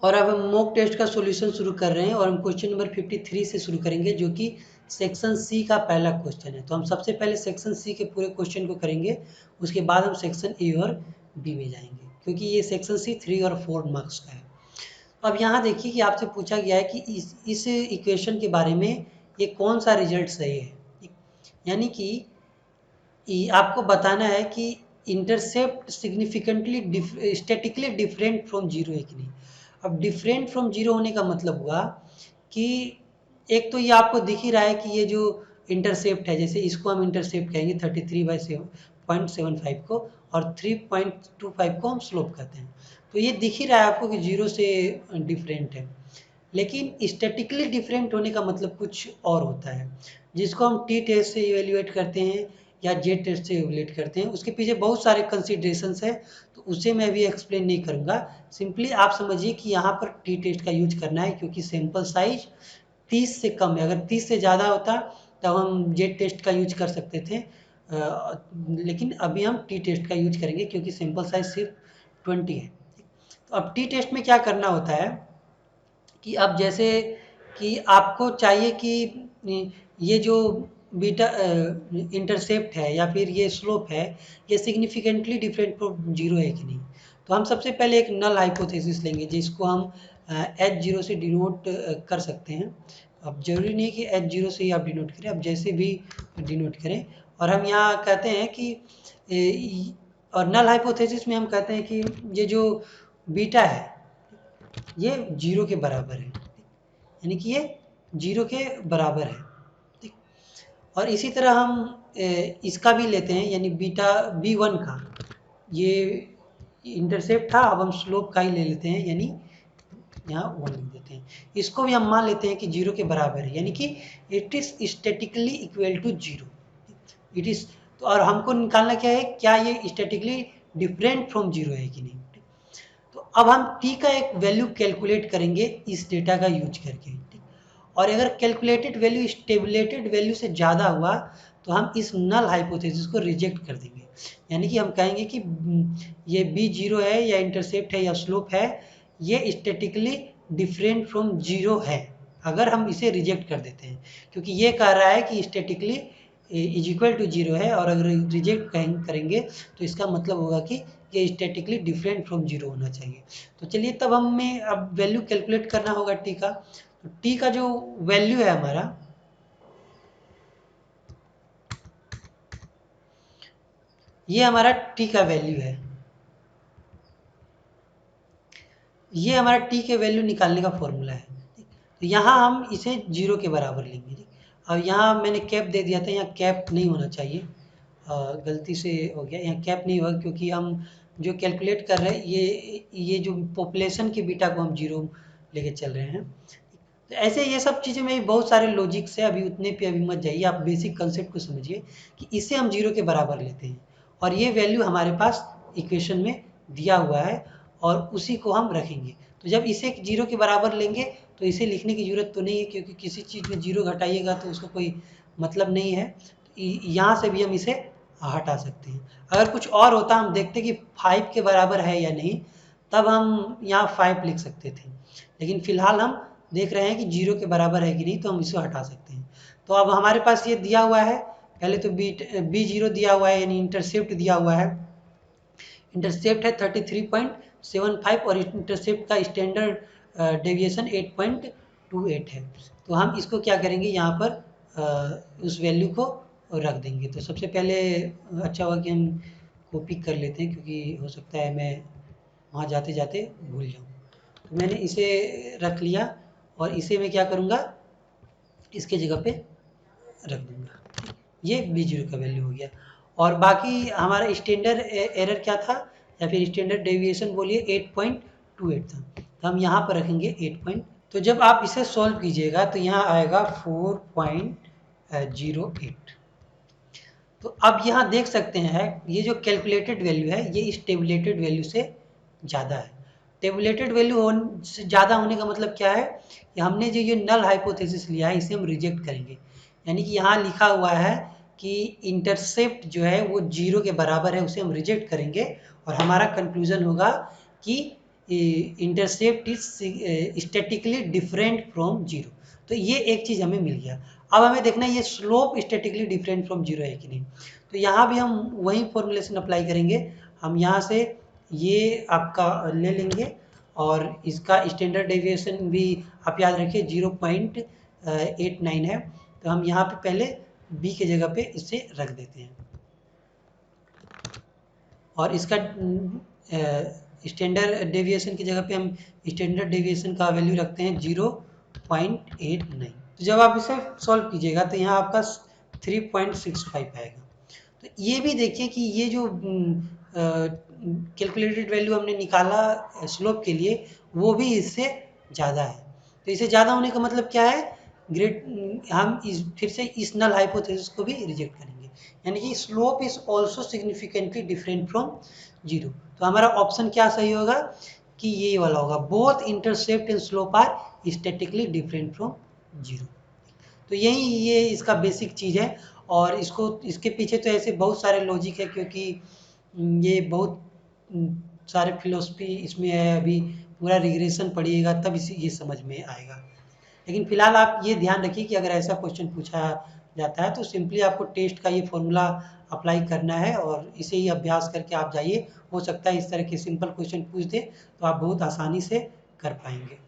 और अब हम मॉक टेस्ट का सॉल्यूशन शुरू कर रहे हैं और हम क्वेश्चन नंबर 53 से शुरू करेंगे, जो कि सेक्शन सी का पहला क्वेश्चन है। तो हम सबसे पहले सेक्शन सी के पूरे क्वेश्चन को करेंगे, उसके बाद हम सेक्शन ए और बी में जाएंगे, क्योंकि ये सेक्शन सी 3 और 4 मार्क्स का है। अब यहाँ देखिए कि आपसे पूछा गया है कि इस इक्वेशन के बारे में ये कौन सा रिजल्ट सही है, यानी कि आपको बताना है कि intercept significantly statically different from zero है कि नहीं। अब डिफरेंट फ्रॉम जीरो होने का मतलब हुआ कि एक तो ये आपको दिख ही रहा है कि ये जो इंटरसेप्ट है, जैसे इसको हम इंटरसेप्ट कहेंगे 33/7.75 को, और 3.25 को हम स्लोप कहते हैं। तो ये दिख ही रहा है आपको कि जीरो से डिफरेंट है। लेकिन स्टैटिकली डिफरेंट होने का मतलब कुछ और होता है, जिसको हम टी टेस्ट से इवेल्युएट करते हैं या जेड टेस्ट से इवेल्युएट करते हैं। उसके पीछे बहुत सारे कंसिडरेशंस है, तो उसे मैं भी एक्सप्लेन नहीं करूँगा। सिंपली आप समझिए कि यहाँ पर टी टेस्ट का यूज करना है, क्योंकि सैंपल साइज 30 से कम है। अगर 30 से ज़्यादा होता तब हम जेड टेस्ट का यूज कर सकते थे, लेकिन अभी हम टी टेस्ट का यूज करेंगे क्योंकि सैंपल साइज सिर्फ 20 है। तो अब टी टेस्ट में क्या करना होता है कि अब जैसे कि आपको चाहिए कि ये जो बीटा इंटरसेप्ट है या फिर ये स्लोप है, ये सिग्निफिकेंटली डिफरेंट फ्रॉम जीरो है कि नहीं। तो हम सबसे पहले एक नल हाइपोथेसिस लेंगे, जिसको हम एच जीरो से डिनोट कर सकते हैं। अब जरूरी नहीं कि एच जीरो से ही आप डिनोट करें, अब जैसे भी डिनोट करें। और हम यहाँ कहते हैं कि और नल हाइपोथेसिस में हम कहते हैं कि ये जो बीटा है ये जीरो के बराबर है, यानी कि ये जीरो के बराबर है, ठीक। और इसी तरह हम इसका भी लेते हैं, यानी बीटा b1 का, ये इंटरसेप्ट था, अब हम स्लोप का ही ले लेते हैं, यानी यहाँ 1 लिख देते हैं। इसको भी हम मान लेते हैं कि जीरो के बराबर है, यानी कि it is statically equal to zero. It is, तो और हमको निकालना क्या है, क्या ये स्टैटिकली डिफरेंट फ्रॉम जीरो है कि नहीं। तो अब हम t का एक वैल्यू कैलकुलेट करेंगे इस डेटा का यूज करके, ठीक। और अगर कैलकुलेटेड वैल्यू स्टेबुलेटेड वैल्यू से ज़्यादा हुआ तो हम इस नल हाइपोथेसिस को रिजेक्ट कर देंगे, यानी कि हम कहेंगे कि ये बी जीरो है या इंटरसेप्ट है या स्लोप है, ये स्टैटिकली डिफरेंट फ्रॉम जीरो है, अगर हम इसे रिजेक्ट कर देते हैं। क्योंकि ये कह रहा है कि statically is equal to zero है, और अगर रिजेक्ट करेंगे तो इसका मतलब होगा कि ये स्टैटिकली डिफरेंट फ्रॉम जीरो होना चाहिए। तो चलिए तब हमें अब वैल्यू कैलकुलेट करना होगा टी का। तो टी का जो वैल्यू है हमारा, ये हमारा टी का वैल्यू है, ये हमारा टी के वैल्यू निकालने का फॉर्मूला है, ठीक। तो यहाँ हम इसे जीरो के बराबर लेंगे, ठीक। अब यहाँ मैंने कैप दे दिया था, यहाँ कैप नहीं होना चाहिए, गलती से हो गया, यहाँ कैप नहीं होगा, क्योंकि हम जो कैलकुलेट कर रहे हैं ये जो पॉपुलेशन के बीटा को हम जीरो लेके चल रहे हैं। तो ऐसे ये सब चीज़ें में बहुत सारे लॉजिक्स है, अभी उतने पे अभी मत जाइए, आप बेसिक कंसेप्ट को समझिए कि इसे हम जीरो के बराबर लेते हैं, और ये वैल्यू हमारे पास इक्वेशन में दिया हुआ है, और उसी को हम रखेंगे। तो जब इसे जीरो के बराबर लेंगे तो इसे लिखने की ज़रूरत तो नहीं है, क्योंकि किसी चीज़ में जीरो घटाइएगा तो उसका कोई मतलब नहीं है। तो यहाँ से भी हम इसे हटा सकते हैं। अगर कुछ और होता, हम देखते कि 5 के बराबर है या नहीं, तब हम यहाँ 5 लिख सकते थे, लेकिन फिलहाल हम देख रहे हैं कि जीरो के बराबर है कि नहीं, तो हम इसे हटा सकते हैं। तो अब हमारे पास ये दिया हुआ है, पहले तो बी जीरो दिया हुआ है, यानी इंटरसेप्ट दिया हुआ है। इंटरसेप्ट है 33.75 और इंटरसेप्ट का स्टैंडर्ड डेविएशन 8.28 है। तो हम इसको क्या करेंगे, यहाँ पर उस वैल्यू को रख देंगे। तो सबसे पहले अच्छा हुआ कि हम कॉपी कर लेते हैं, क्योंकि हो सकता है मैं वहाँ जाते जाते भूल जाऊँ। तो मैंने इसे रख लिया, और इसे मैं क्या करूँगा, इसके जगह पे रख दूँगा। ये बी जीरो का वैल्यू हो गया। और बाकी हमारा स्टैंडर्ड एरर क्या था, या फिर स्टैंडर्ड डेविएशन बोलिए 8.28 था, तो हम यहाँ पर रखेंगे 8 तो जब आप इसे सॉल्व कीजिएगा तो यहाँ आएगा 4.08। तो अब यहाँ देख सकते हैं ये जो कैलकुलेटेड वैल्यू है ये इस टेबुलेटेड वैल्यू से ज़्यादा है। टेबुलेटेड वैल्यू से ज़्यादा होने का मतलब क्या है कि हमने जो ये नल हाइपोथेसिस लिया है इसे हम रिजेक्ट करेंगे, यानी कि यहाँ लिखा हुआ है कि इंटरसेप्ट जो है वो जीरो के बराबर है, उसे हम रिजेक्ट करेंगे, और हमारा कंक्लूजन होगा कि intercept is statically different from zero. तो ये एक चीज़ हमें मिल गया। अब हमें देखना है ये slope statically different from zero है कि नहीं। तो यहाँ भी हम वही फॉर्मुलेशन अप्लाई करेंगे। हम यहाँ से ये आपका ले लेंगे और इसका स्टैंडर्ड डेविएशन भी आप याद रखिए 0.89 है। तो हम यहाँ पे पहले बी के जगह पे इसे रख देते हैं और इसका स्टैंडर्ड डेविएशन की जगह पे हम स्टैंडर्ड डेविएशन का वैल्यू रखते हैं 0.89। तो जब आप इसे सॉल्व कीजिएगा तो यहाँ आपका 3.65 आएगा। तो ये भी देखिए कि ये जो कैलकुलेटेड वैल्यू हमने निकाला स्लोप के लिए वो भी इससे ज़्यादा है। तो इससे ज़्यादा होने का मतलब क्या है, हम फिर से इस नल हाइपोथेसिस को भी रिजेक्ट करेंगे, यानी कि slope is also significantly different from zero. तो हमारा ऑप्शन क्या सही होगा कि ये वाला होगा, both intercept and slope are statically different from zero. तो यही ये इसका बेसिक चीज़ है और इसके पीछे तो ऐसे बहुत सारे लॉजिक है, क्योंकि ये बहुत सारे फिलोसफी इसमें है। अभी पूरा रिग्रेशन पढ़िएगा तब इसे ये समझ में आएगा। लेकिन फिलहाल आप ये ध्यान रखिए कि अगर ऐसा क्वेश्चन पूछा जाता है तो सिंपली आपको टेस्ट का ये फॉर्मूला अप्लाई करना है और इसे ही अभ्यास करके आप जाइए। हो सकता है इस तरह के सिंपल क्वेश्चन पूछ दे तो आप बहुत आसानी से कर पाएंगे।